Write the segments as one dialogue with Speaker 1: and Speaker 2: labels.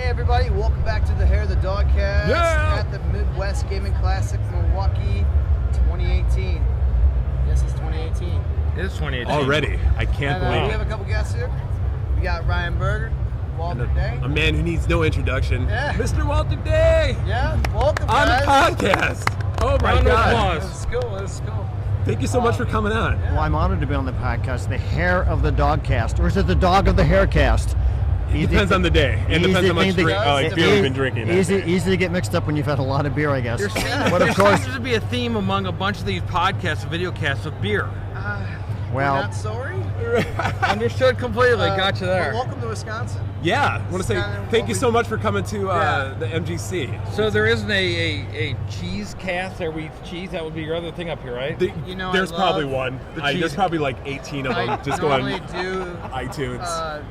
Speaker 1: Hey everybody, welcome back to the Hair of the Dogcast at the Midwest Gaming Classic Milwaukee 2018. Yes, it's 2018.
Speaker 2: It is 2018.
Speaker 3: Already. I can't believe
Speaker 1: We
Speaker 3: it.
Speaker 1: have a couple guests here. We got Ryan Berger, Walter Day.
Speaker 3: A man who needs no introduction.
Speaker 1: Yeah.
Speaker 3: Mr. Walter Day!
Speaker 1: Yeah, welcome
Speaker 3: On the
Speaker 1: guys.
Speaker 3: podcast! Oh my
Speaker 2: Round of
Speaker 3: God!
Speaker 2: applause.
Speaker 1: Let's go, let's go.
Speaker 3: Thank you so much for coming on.
Speaker 1: Yeah.
Speaker 4: Well, I'm honored to be on the podcast, the Hair of the Dogcast, or is it the Dog of the Haircast?
Speaker 3: It depends on the day. It depends how much beer you've been drinking.
Speaker 4: Easy to get mixed up when you've had a lot of beer, I guess. But of
Speaker 2: There
Speaker 4: course,
Speaker 2: seems to be a theme among a bunch of these podcasts and video casts of beer.
Speaker 1: We're
Speaker 4: well,
Speaker 1: not sorry.
Speaker 2: Understood completely. Got you
Speaker 1: Well,
Speaker 2: there.
Speaker 1: welcome to Wisconsin.
Speaker 3: Yeah, I want to say
Speaker 1: Kind of
Speaker 3: thank
Speaker 1: what
Speaker 3: you
Speaker 1: we-
Speaker 3: so much for coming to
Speaker 1: Yeah.
Speaker 3: the MGC.
Speaker 2: So there isn't a cheese cast there we eat cheese. That would be your other thing up here, right?
Speaker 1: You know,
Speaker 3: There's
Speaker 1: I
Speaker 3: probably
Speaker 1: love
Speaker 3: one.
Speaker 2: the
Speaker 3: There's
Speaker 2: cheese.
Speaker 3: probably like 18 of them.
Speaker 1: I
Speaker 3: Just go on
Speaker 1: normally do
Speaker 3: iTunes.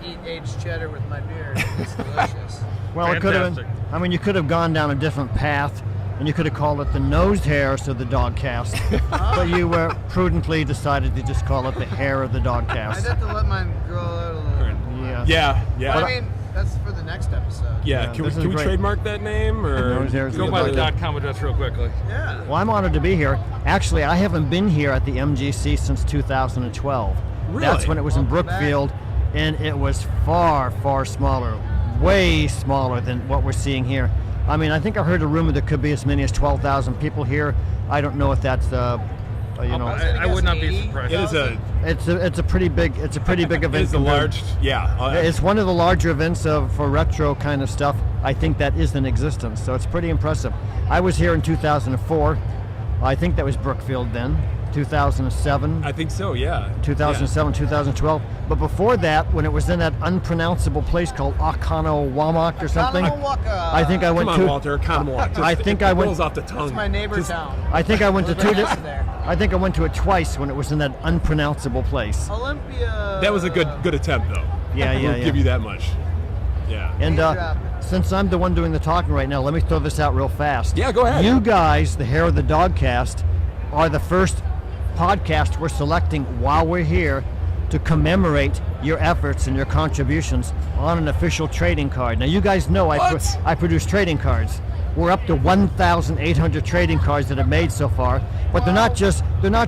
Speaker 1: eat aged cheddar with my beer. It's delicious.
Speaker 4: well, it could have been.
Speaker 2: Fantastic.
Speaker 4: I mean, you could have gone down a different path, and you could have called it the Nosed Hairs of the Dogcast. But you prudently decided to just call it the Hair of the
Speaker 1: I'd
Speaker 4: Dogcast.
Speaker 1: have to let mine grow out a little.
Speaker 4: Yeah.
Speaker 3: yeah.
Speaker 1: But I mean, that's for the next episode.
Speaker 3: Yeah,
Speaker 4: Yeah,
Speaker 3: can we
Speaker 4: this is
Speaker 3: can we
Speaker 4: great.
Speaker 3: trademark that name or
Speaker 4: Those hairs
Speaker 2: Go
Speaker 4: of
Speaker 2: by
Speaker 4: the
Speaker 2: the
Speaker 4: Dog-
Speaker 2: .com address real quickly.
Speaker 1: Yeah.
Speaker 4: Well, I'm honored to be here. Actually, I haven't been here at the MGC since 2012.
Speaker 3: Really?
Speaker 4: That's when it was in
Speaker 1: Welcome back.
Speaker 4: Brookfield, and it was far, far smaller, way smaller than what we're seeing here. I mean, I think I heard a rumor there could be as many as 12,000 people here. I don't know if that's
Speaker 2: I would not be surprised.
Speaker 3: It is a
Speaker 4: it's a pretty big event.
Speaker 3: it is a
Speaker 4: compared-
Speaker 3: large
Speaker 4: It's one of the larger events for retro kind of stuff. I think that is in existence, so it's pretty impressive. I was here in 2004. I think that was Brookfield then. 2007.
Speaker 3: I think so, yeah.
Speaker 4: 2007, 2012. But before that, when it was in that unpronounceable place called Oconomowoc or something,
Speaker 1: Oconomowoc.
Speaker 4: I think I
Speaker 3: Come
Speaker 4: went
Speaker 3: on,
Speaker 4: to.
Speaker 3: Walter, Oconomowoc.
Speaker 4: I think I
Speaker 3: it
Speaker 4: went-
Speaker 3: rolls off the tongue.
Speaker 1: That's my neighbor
Speaker 3: Just-
Speaker 1: town.
Speaker 4: I think I went to
Speaker 1: Live
Speaker 4: two.
Speaker 1: right next to there.
Speaker 4: I think I went to it twice when it was in that unpronounceable place.
Speaker 1: Olympia.
Speaker 3: That was a good attempt, though.
Speaker 4: Yeah, yeah,
Speaker 3: We'll
Speaker 4: yeah.
Speaker 3: give you that much. Yeah.
Speaker 4: And
Speaker 1: Name drop.
Speaker 4: since I'm the one doing the talking right now, let me throw this out real fast.
Speaker 3: Yeah, go ahead.
Speaker 4: You guys, the Hair of the Dogcast, are the first podcast we're selecting while we're here to commemorate your efforts and your contributions on an official trading card. Now, you guys know
Speaker 3: What?
Speaker 4: I produce trading cards. We're up to 1,800 trading cards that are made so far, but they're not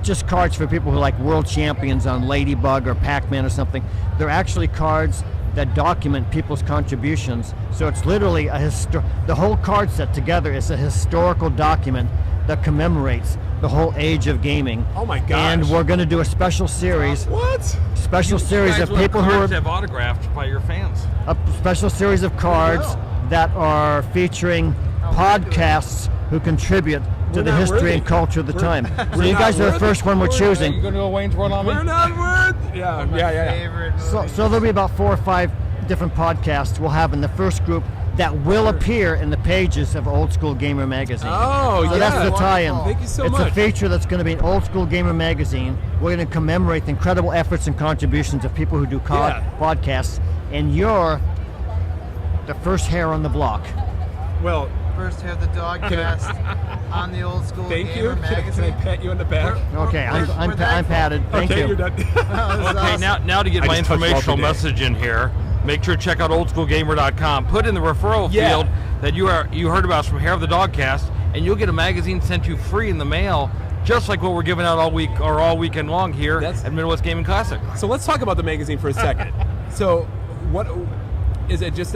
Speaker 4: just cards for people who like world champions on Ladybug or Pac-Man or something. They're actually cards that document people's contributions. So it's literally the whole card set together is a historical document that commemorates the whole age of gaming.
Speaker 3: Oh my gosh.
Speaker 4: And we're going to do a special series,
Speaker 3: What?
Speaker 4: special series
Speaker 2: You guys
Speaker 4: of
Speaker 2: want
Speaker 4: people who
Speaker 2: cards
Speaker 4: are
Speaker 2: have autographed by your fans.
Speaker 4: a special series of cards that are featuring podcasts who contribute to
Speaker 3: We're
Speaker 4: the
Speaker 3: not
Speaker 4: history
Speaker 3: worthy.
Speaker 4: and culture of the time. So
Speaker 3: we're
Speaker 4: you guys
Speaker 3: not
Speaker 4: are the
Speaker 3: worthy.
Speaker 4: first one we're
Speaker 2: You
Speaker 4: choosing.
Speaker 2: going to go Wayne's World on me?
Speaker 3: We're not worth. Yeah, yeah.
Speaker 1: Favorite movie.
Speaker 4: So there'll be about 4 or 5 different podcasts we'll have in the first group that will appear in the pages of Old School Gamer magazine.
Speaker 3: Oh,
Speaker 4: So
Speaker 3: yeah.
Speaker 4: that's the tie-in.
Speaker 3: Thank you so
Speaker 4: it's
Speaker 3: much.
Speaker 4: a feature that's going to be in Old School Gamer magazine. We're going to commemorate the incredible efforts and contributions of people who do
Speaker 3: Yeah.
Speaker 4: podcasts, and you're the first hair on the block.
Speaker 3: Well,
Speaker 1: First Hair of the Dogcast on the Old School
Speaker 3: thank
Speaker 1: Gamer
Speaker 3: you. Can
Speaker 1: magazine.
Speaker 3: I pat you on the back?
Speaker 4: Okay, I'm
Speaker 1: we're thankful.
Speaker 4: patted. Thank
Speaker 3: Okay,
Speaker 4: you.
Speaker 3: you're done.
Speaker 1: That was
Speaker 2: Okay,
Speaker 1: awesome.
Speaker 2: now to get
Speaker 3: I
Speaker 2: my
Speaker 3: just touched
Speaker 2: informational
Speaker 3: Walter Day.
Speaker 2: message in here, make sure to check out oldschoolgamer.com. Put in the referral
Speaker 3: Yeah.
Speaker 2: field that you heard about us from Hair of the Dogcast, and you'll get a magazine sent you free in the mail, just like what we're giving out all week or all weekend long here at Midwest Gaming Classic.
Speaker 3: So let's talk about the magazine for a second. So, what is it? Just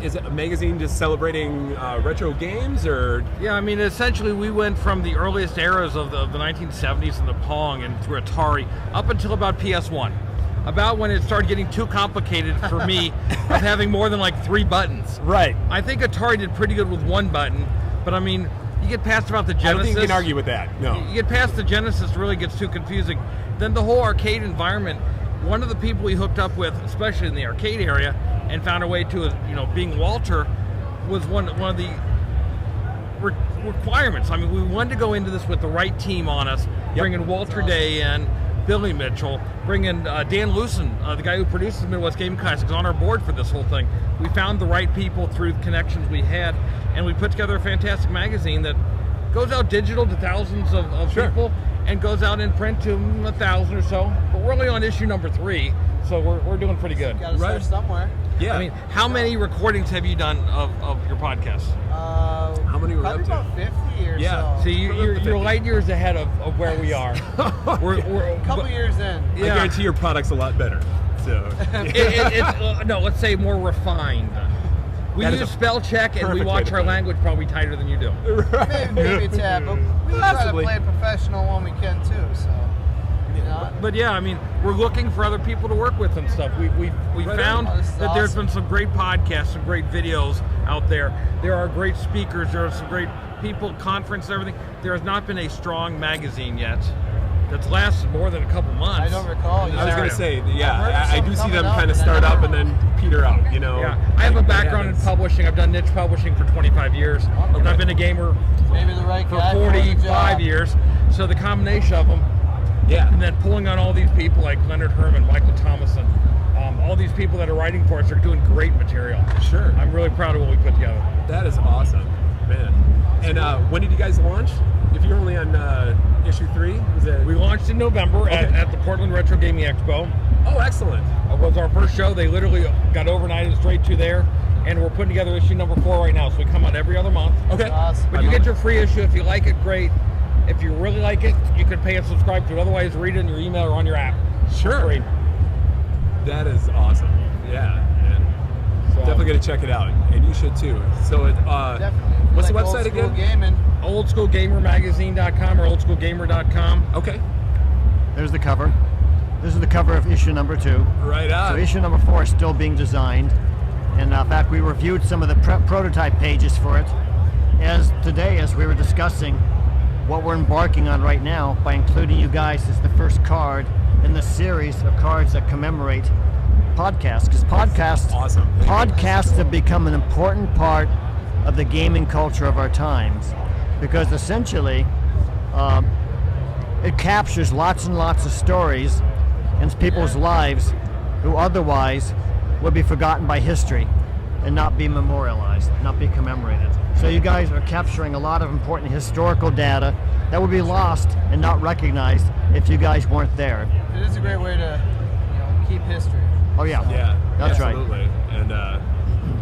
Speaker 3: is it a magazine just celebrating retro games, or
Speaker 2: Yeah, I mean, essentially, we went from the earliest eras of the 1970s and the Pong and through Atari up until about PS1. About when it started getting too complicated for me of having more than like 3 buttons.
Speaker 3: right?
Speaker 2: I think Atari did pretty good with 1 button, but I mean, you get past about the
Speaker 3: I don't
Speaker 2: Genesis.
Speaker 3: think you can argue with that. No.
Speaker 2: You get past the Genesis, it really gets too confusing. Then the whole arcade environment, one of the people we hooked up with, especially in the arcade area, and found our way to, being Walter, was one of the requirements. I mean, we wanted to go into this with the right team on us, bringing Walter Day in, Billy Mitchell, bringing Dan Lucen, the guy who produces the Midwest Gaming Classics, on our board for this whole thing. We found the right people through the connections we had, and we put together a fantastic magazine that goes out digital to thousands of people and goes out in print to 1,000 or so. But we're only on issue number 3, So we're doing pretty good.
Speaker 1: Got to start somewhere.
Speaker 3: Yeah.
Speaker 2: I mean, how many recordings have you done of your podcast?
Speaker 3: How many were up
Speaker 1: Probably
Speaker 3: to?
Speaker 1: about 50 or
Speaker 3: Yeah.
Speaker 1: so.
Speaker 2: See, you're light years ahead of where we are. we're
Speaker 1: A couple years in.
Speaker 3: I guarantee your product's a lot better. So
Speaker 2: It's no, let's say more refined. We
Speaker 3: That is
Speaker 2: use
Speaker 3: a
Speaker 2: spell check and we
Speaker 3: perfect way
Speaker 2: watch
Speaker 3: to
Speaker 2: our
Speaker 3: put it.
Speaker 2: language probably tighter than you do.
Speaker 1: Maybe a tad, but we try to
Speaker 3: Possibly.
Speaker 1: play professional when we can too. So, you know.
Speaker 2: But yeah, I mean, we're looking for other people to work with and stuff. We
Speaker 3: Right
Speaker 2: found
Speaker 1: on. This is
Speaker 2: that there's
Speaker 1: awesome.
Speaker 2: been some great podcasts, some great videos out there. There are great speakers. There are some great people, conference, everything. There has not been a strong magazine yet that's lasted more than a couple months.
Speaker 1: I don't recall.
Speaker 3: I was going to say, yeah,
Speaker 1: I've heard
Speaker 3: I
Speaker 1: some
Speaker 3: do see
Speaker 1: coming
Speaker 3: them
Speaker 1: up
Speaker 3: kind of
Speaker 1: and
Speaker 3: start
Speaker 1: then
Speaker 3: up and then peter out, you know.
Speaker 2: Yeah, I have a
Speaker 3: It
Speaker 2: background in
Speaker 3: happens.
Speaker 2: publishing. I've done niche publishing for 25 years, and I've been a gamer
Speaker 1: Maybe the right
Speaker 2: for
Speaker 1: guy for the
Speaker 2: 45
Speaker 1: job.
Speaker 2: years. So the combination of them,
Speaker 3: Yeah.
Speaker 2: and then pulling on all these people like Leonard Herman, Michael Thomason, all these people that are writing for us are doing great material.
Speaker 3: Sure.
Speaker 2: I'm really proud of what we put together.
Speaker 3: That is awesome, man. And when did you guys launch? If you're only on issue 3, was it?
Speaker 2: We launched in November at the Portland Retro Gaming Expo.
Speaker 3: Oh, excellent.
Speaker 2: It was our first show. They literally got overnighted straight to there, and we're putting together issue number 4 right now. So we come out every other month.
Speaker 3: Okay.
Speaker 1: Awesome.
Speaker 2: But you get your free issue. If you like it, great. If you really like it, you can pay and subscribe to it. Otherwise, read it in your email or on your app.
Speaker 3: Sure.
Speaker 2: Free.
Speaker 3: That is awesome. Yeah. And
Speaker 2: So,
Speaker 3: definitely going to check it out, and you should too. So,
Speaker 1: Definitely.
Speaker 3: what's the
Speaker 1: Like
Speaker 3: website
Speaker 1: old school
Speaker 3: again?
Speaker 1: Gaming.
Speaker 2: oldschoolgamermagazine.com or oldschoolgamer.com.
Speaker 3: Okay.
Speaker 4: There's the cover. This is the cover of issue number 2.
Speaker 3: Right on.
Speaker 4: So issue number 4 is still being designed, and in fact, we reviewed some of the prototype pages for it. As we were discussing what we're embarking on right now by including you guys as the first card in the series of cards that commemorate podcasts, because
Speaker 3: Awesome.
Speaker 4: podcasts have become an important part of the gaming culture of our times, because essentially it captures lots and lots of stories in people's lives who otherwise would be forgotten by history and not be memorialized, not be commemorated. So you guys are capturing a lot of important historical data that would be lost and not recognized if you guys weren't there.
Speaker 1: It is a great way to, keep history.
Speaker 4: Oh yeah,
Speaker 3: Yeah.
Speaker 4: that's right.
Speaker 3: Absolutely. And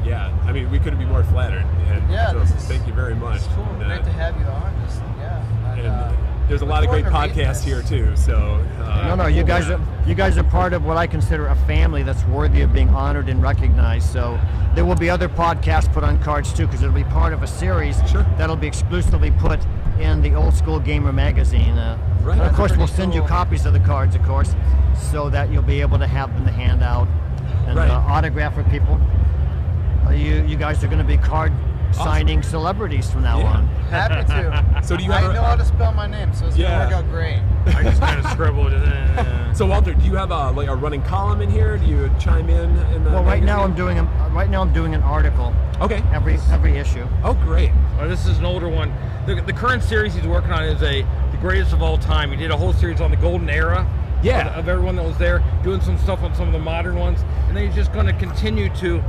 Speaker 3: yeah, I mean, we couldn't be more flattered. And
Speaker 1: Yeah,
Speaker 3: so
Speaker 1: this is-
Speaker 3: thank you very much.
Speaker 1: It's cool.
Speaker 3: And,
Speaker 1: Great to have you on. Just,
Speaker 3: and there's a lot of great
Speaker 1: look forward to reading
Speaker 3: podcasts
Speaker 1: this.
Speaker 3: here too. So
Speaker 4: No, you guys are part of what I consider a family that's worthy of being honored and recognized. So there will be other podcasts put on cards too, because it'll be part of a series
Speaker 3: Sure.
Speaker 4: that'll be exclusively put in the Old School Gamer magazine.
Speaker 3: Right.
Speaker 4: And of course,
Speaker 1: That's
Speaker 4: we'll
Speaker 1: pretty
Speaker 4: send you
Speaker 1: cool.
Speaker 4: copies of the cards, of course, so that you'll be able to have them to hand out and
Speaker 3: Right.
Speaker 4: autograph for people. You guys are going to be card signing celebrities from now
Speaker 3: Yeah.
Speaker 4: on.
Speaker 1: Happy to.
Speaker 3: So do you
Speaker 1: I
Speaker 3: have
Speaker 1: know how to spell my name, so it's
Speaker 3: Yeah.
Speaker 1: gonna work out great.
Speaker 2: I just kind of scribbled it.
Speaker 3: So Walter, do you have a running column in here? Do you chime in the
Speaker 4: Well, right now I'm
Speaker 3: magazine?
Speaker 4: doing an article
Speaker 3: Okay.
Speaker 4: every issue.
Speaker 3: Oh, great.
Speaker 2: This is an older one. The current series he's working on is the greatest of all time. He did a whole series on the golden era.
Speaker 3: Yeah.
Speaker 2: Of everyone that was there, doing some stuff on some of the modern ones, and then he's just going to continue to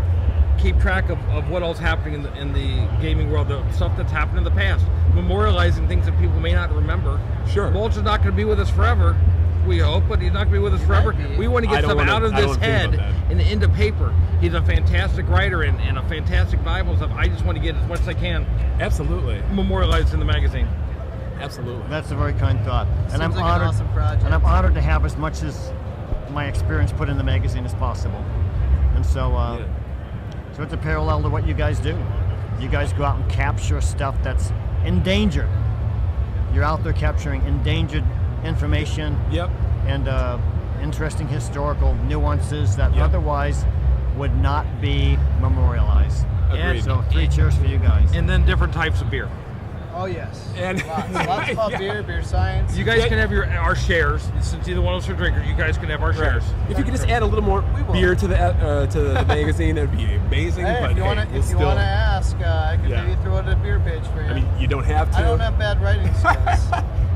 Speaker 2: keep track of what else happening in the gaming world, the stuff that's happened in the past, memorializing things that people may not remember.
Speaker 3: Sure.
Speaker 2: Walter's not going to be with us forever, we hope, but he's not going to be with us forever.
Speaker 1: be.
Speaker 2: We want to
Speaker 3: I
Speaker 2: get
Speaker 3: don't
Speaker 2: stuff
Speaker 3: wanna-
Speaker 2: out of
Speaker 3: I
Speaker 2: this
Speaker 3: don't think
Speaker 2: head
Speaker 3: about that.
Speaker 2: and into paper. He's a fantastic writer and a fantastic Bible and stuff. I just want to get as much as I can
Speaker 3: Absolutely.
Speaker 2: memorialized in the magazine.
Speaker 3: Absolutely.
Speaker 4: That's a very kind thought, and
Speaker 1: Seems
Speaker 4: I'm
Speaker 1: like an
Speaker 4: honored.
Speaker 1: awesome project.
Speaker 4: And I'm honored to have as much as my experience put in the magazine as possible. And so,
Speaker 3: Yeah.
Speaker 4: so it's a parallel to what you guys do. You guys go out and capture stuff that's endangered. You're out there capturing endangered information
Speaker 3: Yep.
Speaker 4: and interesting historical nuances that
Speaker 3: Yep.
Speaker 4: otherwise would not be memorialized.
Speaker 3: Agreed.
Speaker 4: So 3 cheers for you guys.
Speaker 2: And then different types of beer.
Speaker 1: Oh yes.
Speaker 3: And-
Speaker 1: Lots about
Speaker 3: Yeah.
Speaker 1: beer science.
Speaker 2: You guys
Speaker 3: Yeah.
Speaker 2: can have our shares. Since either one of us are drinkers, you guys can have our shares.
Speaker 3: If you could just add a little more beer to the magazine, that'd be amazing.
Speaker 1: Hey,
Speaker 3: but
Speaker 1: if you want
Speaker 3: we'll
Speaker 1: to ask, I can
Speaker 3: Yeah.
Speaker 1: maybe throw out a beer page for you.
Speaker 3: I mean, you don't have to.
Speaker 1: I don't have bad writing skills.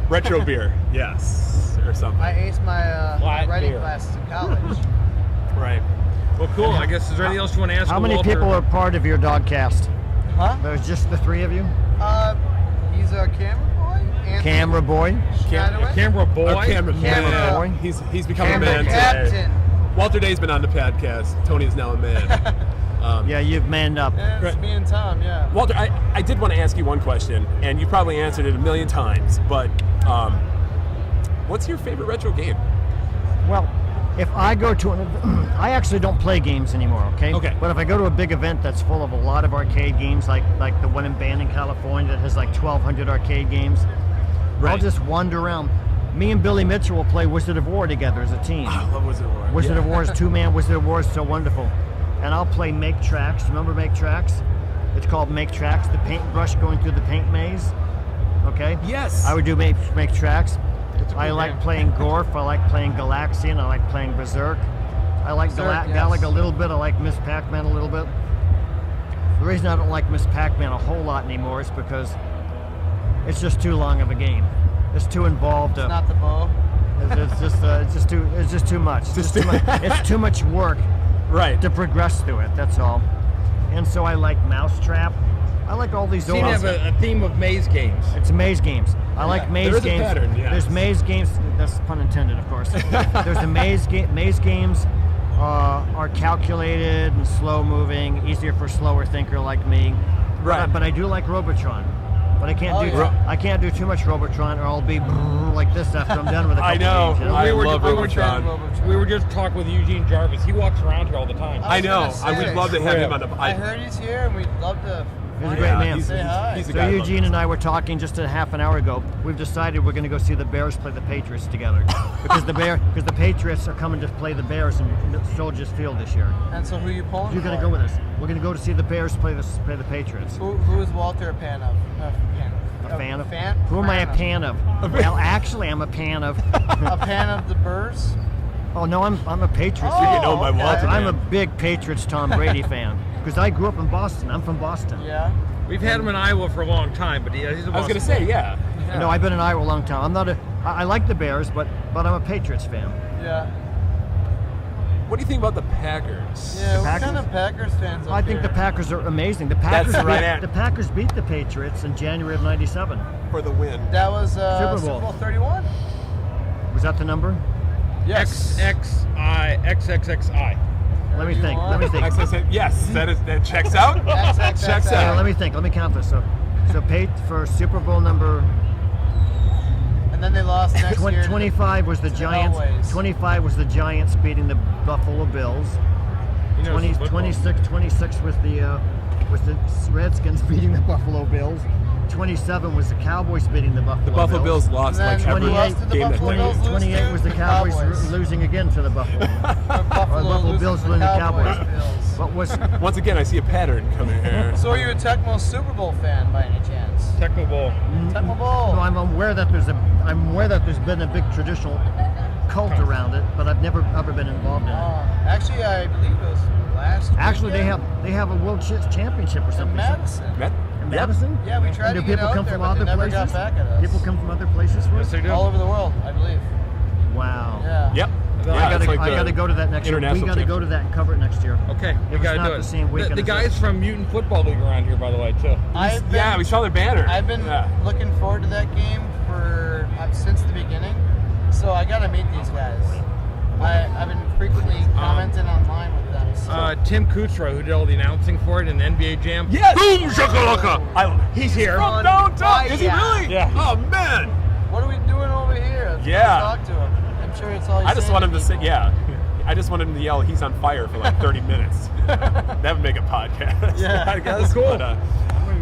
Speaker 3: Retro beer, yes, or something.
Speaker 1: I aced my
Speaker 2: Light
Speaker 1: writing
Speaker 2: beer.
Speaker 1: classes in college.
Speaker 3: Right.
Speaker 2: Well, cool. I guess is there anything else you want to ask?
Speaker 4: How many
Speaker 2: Walter?
Speaker 4: people are part of your Dogcast?
Speaker 1: Huh?
Speaker 4: There's just the 3 of you?
Speaker 1: He's a camera boy. Anthony
Speaker 4: Camera boy?
Speaker 1: Schneiderway.
Speaker 2: Camera boy.
Speaker 3: Our camera
Speaker 4: Camera boy.
Speaker 3: He's become a
Speaker 4: Camera
Speaker 3: man today.
Speaker 1: Captain.
Speaker 3: Walter Day's been on the podcast. Tony is now a man.
Speaker 4: Yeah, you've manned up.
Speaker 1: And it's me and Tom, yeah.
Speaker 3: Walter, I did want to ask you one question, and you probably answered it a million times, but what's your favorite retro game?
Speaker 4: Well, if I go to I actually don't play games anymore, okay?
Speaker 3: Okay.
Speaker 4: But if I go to a big event that's full of a lot of arcade games, like the one in Banning, California, that has like 1,200 arcade games,
Speaker 3: Right.
Speaker 4: I'll just wander around. Me and Billy Mitchell will play Wizard of War together as a team.
Speaker 3: I love Wizard of War.
Speaker 4: Wizard
Speaker 3: Yeah.
Speaker 4: of War is two-man. Wizard of War is so wonderful. And I'll play Make Tracks. Remember Make Tracks? It's called Make Tracks, the paintbrush going through the paint maze. Okay?
Speaker 3: Yes.
Speaker 4: I would do Make Tracks. I
Speaker 1: cool
Speaker 4: like
Speaker 1: game.
Speaker 4: playing Gorf. I like playing Galaxian. I like playing Berserk. I like
Speaker 1: Berserk, yes.
Speaker 4: Galaga a little bit. I like Miss Pac-Man a little bit. The reason I don't like Miss Pac-Man a whole lot anymore is because it's just too long of a game. It's too involved.
Speaker 1: It's not the bow.
Speaker 4: It's just too much. It's too much work
Speaker 3: Right.
Speaker 4: to progress through it. That's all. And so I like Mousetrap. I like all these.
Speaker 2: Seem to have a theme of maze games.
Speaker 4: It's maze games. I like maze
Speaker 3: There is a
Speaker 4: games.
Speaker 3: pattern, yes.
Speaker 4: There's maze games. That's pun intended, of course. There's the maze games are calculated and slow moving, easier for a slower thinker like me.
Speaker 3: Right.
Speaker 4: But I do like Robotron. But I can't do too much Robotron, or I'll be like this after I'm done with a couple
Speaker 3: I know.
Speaker 4: games. You
Speaker 3: I
Speaker 2: We were-
Speaker 3: love
Speaker 2: we were
Speaker 3: Robotron.
Speaker 2: We were just talking with Eugene Jarvis. He walks around here all the time.
Speaker 3: I know.
Speaker 1: was gonna
Speaker 3: I would
Speaker 1: say,
Speaker 3: love to have him on the.
Speaker 1: I heard he's here, and we'd love to.
Speaker 4: He's a great man.
Speaker 1: Say hi.
Speaker 3: He's a
Speaker 4: So
Speaker 3: guy I love.
Speaker 4: Eugene and I were talking just a half an hour ago. We've decided we're going to go see the Bears play the Patriots together because the Patriots are coming to play the Bears in Soldiers Field this year.
Speaker 1: And so, who you pulling?
Speaker 4: You're going to
Speaker 1: for?
Speaker 4: go with us. We're going to go to see the Bears play the Patriots.
Speaker 1: Who is Walter a fan of?
Speaker 4: A fan of?
Speaker 1: Fan?
Speaker 4: Who am I a
Speaker 1: Fan
Speaker 4: pan of? Well, actually, I'm a pan of.
Speaker 1: A fan of the Bears?
Speaker 4: Oh no, I'm a Patriots.
Speaker 1: Oh,
Speaker 3: You get known by
Speaker 1: okay.
Speaker 3: Walter.
Speaker 4: I'm a
Speaker 3: man.
Speaker 4: big Patriots Tom Brady fan because I grew up in Boston. I'm from Boston.
Speaker 1: Yeah.
Speaker 2: We've had him in Iowa for a long time, but he's a
Speaker 3: I was
Speaker 2: Boston
Speaker 3: gonna say, yeah.
Speaker 4: No, I've been in Iowa a long time. I like the Bears, but I'm a Patriots fan.
Speaker 1: Yeah.
Speaker 3: What do you think about the Packers?
Speaker 1: Yeah. What
Speaker 4: Packers?
Speaker 1: kind of Packers fans? Up
Speaker 4: I think the
Speaker 1: here?
Speaker 4: Packers are amazing. The Packers
Speaker 3: the right answer.
Speaker 4: the Packers beat the Patriots in January of '97.
Speaker 3: For the win.
Speaker 1: That was
Speaker 4: Super
Speaker 1: Super
Speaker 4: Bowl.
Speaker 1: Bowl 31.
Speaker 4: Was that the number?
Speaker 1: Yes.
Speaker 2: XXXI.
Speaker 4: Let me think. Let me think.
Speaker 3: Yes, that checks out.
Speaker 1: XXXI.
Speaker 3: Checks
Speaker 4: Yeah,
Speaker 3: out.
Speaker 4: let me think. Let me count this. So for Super Bowl number
Speaker 1: And then they lost next year.
Speaker 4: 25 was the
Speaker 1: to the
Speaker 4: Giants.
Speaker 1: Elways.
Speaker 4: 25 was the Giants beating the Buffalo Bills.
Speaker 2: He knows
Speaker 4: 20,
Speaker 2: some football.
Speaker 4: 26 was the Redskins beating the Buffalo Bills. 27 was the Cowboys beating the Buffalo
Speaker 3: The Buffalo Bills
Speaker 1: And
Speaker 3: lost
Speaker 1: then
Speaker 3: like every
Speaker 4: 28
Speaker 1: lost to the
Speaker 3: game that
Speaker 1: Buffalo
Speaker 3: they
Speaker 1: Bills.
Speaker 3: won.
Speaker 4: 28 was the Cowboys
Speaker 1: Cowboys.
Speaker 4: losing again to the Buffalo.
Speaker 1: Buffalo
Speaker 4: Buffalo Bills losing to the Cowboys.
Speaker 1: Bills.
Speaker 4: What was?
Speaker 3: Once again, I see a pattern coming here.
Speaker 1: So are you a Tecmo Super Bowl fan by any chance?
Speaker 2: Tecmo Bowl.
Speaker 1: Tecmo Bowl.
Speaker 4: No, I'm aware that there's been a big traditional cult around it, but I've never ever been involved in it.
Speaker 1: Actually, I believe it was last
Speaker 4: Actually,
Speaker 1: weekend
Speaker 4: they have a World Championship or
Speaker 1: in
Speaker 4: something.
Speaker 1: Madison.
Speaker 4: In Madison?
Speaker 1: Yeah, we tried
Speaker 4: And
Speaker 1: to
Speaker 4: do
Speaker 1: get
Speaker 4: people
Speaker 1: out
Speaker 4: come
Speaker 1: there,
Speaker 4: from
Speaker 1: but they
Speaker 4: other
Speaker 1: never
Speaker 4: places?
Speaker 1: got back at us.
Speaker 4: People come from other places for
Speaker 2: Yes,
Speaker 4: it?
Speaker 2: they do.
Speaker 1: all over the world, I believe.
Speaker 4: Wow.
Speaker 1: Yeah.
Speaker 3: Yep.
Speaker 4: I
Speaker 3: it's like
Speaker 4: gotta
Speaker 3: the
Speaker 4: go to that next year. We
Speaker 3: international
Speaker 4: gotta go to that and cover it next year.
Speaker 2: Okay, we
Speaker 4: If it's
Speaker 2: gotta
Speaker 4: not
Speaker 2: do it.
Speaker 4: the same weekend
Speaker 2: the
Speaker 4: as
Speaker 2: guys
Speaker 4: this.
Speaker 2: from Mutant Football League around here, by the way, too.
Speaker 3: Yeah, we saw their banner.
Speaker 1: I've been
Speaker 3: Yeah.
Speaker 1: looking forward to that game since the beginning. So I gotta meet these guys. I've been frequently commenting online with them. So.
Speaker 2: Tim Kuchera, who did all the announcing for it in the NBA Jam.
Speaker 3: Yes.
Speaker 2: Boom shakalaka. He's here.
Speaker 3: From downtown. Is he
Speaker 1: Yeah.
Speaker 3: really?
Speaker 2: Yeah.
Speaker 3: Oh man.
Speaker 1: What are we doing over here? Let's
Speaker 3: Yeah.
Speaker 1: Talk to him. I'm sure it's all.
Speaker 3: I just want him to say, yeah. I just want him to yell, "He's on fire" for like 30 minutes. That would make a podcast.
Speaker 1: Yeah.
Speaker 3: I guess.
Speaker 2: Cool.
Speaker 3: But,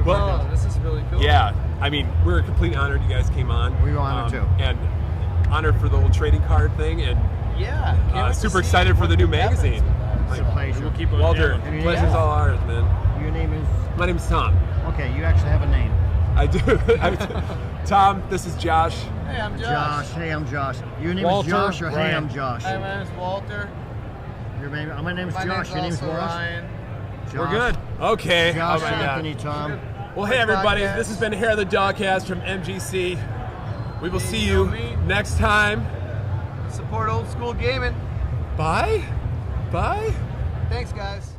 Speaker 3: well,
Speaker 1: Oh, this is really cool.
Speaker 3: yeah. I mean, we're completely honored you guys came on.
Speaker 4: We were honored too.
Speaker 3: And honored for the whole trading card thing, and
Speaker 1: Yeah. Can't wait to
Speaker 3: super
Speaker 1: see
Speaker 3: excited for the new
Speaker 1: what happens
Speaker 3: magazine.
Speaker 1: with that.
Speaker 4: It's a pleasure.
Speaker 2: We'll keep on
Speaker 3: Walter,
Speaker 2: jamming.
Speaker 4: Yeah.
Speaker 3: pleasure's all ours, man.
Speaker 4: Your name is?
Speaker 3: My name's Tom.
Speaker 4: Okay, you actually have a name.
Speaker 3: I do. Tom, this is Josh.
Speaker 1: Hey, I'm
Speaker 4: Josh.
Speaker 1: Josh.
Speaker 4: Hey, I'm Josh. Your name
Speaker 2: Walter,
Speaker 4: is Josh or hey,
Speaker 2: Ryan.
Speaker 4: I'm Josh?
Speaker 1: Hi, my name's Walter.
Speaker 4: My name's
Speaker 1: My
Speaker 4: Josh.
Speaker 1: name's
Speaker 4: Your name's
Speaker 1: also
Speaker 4: Walsh?
Speaker 1: Ryan.
Speaker 4: Josh.
Speaker 2: We're good.
Speaker 3: Okay.
Speaker 4: Josh,
Speaker 3: oh my God.
Speaker 4: Anthony, Tom.
Speaker 3: Well, hey everybody,
Speaker 1: Podcast.
Speaker 3: this has been Hair of the Dogcast from MGC. We will see you
Speaker 1: know me.
Speaker 3: next time.
Speaker 1: Support old school gaming.
Speaker 3: Bye. Bye.
Speaker 1: Thanks, guys.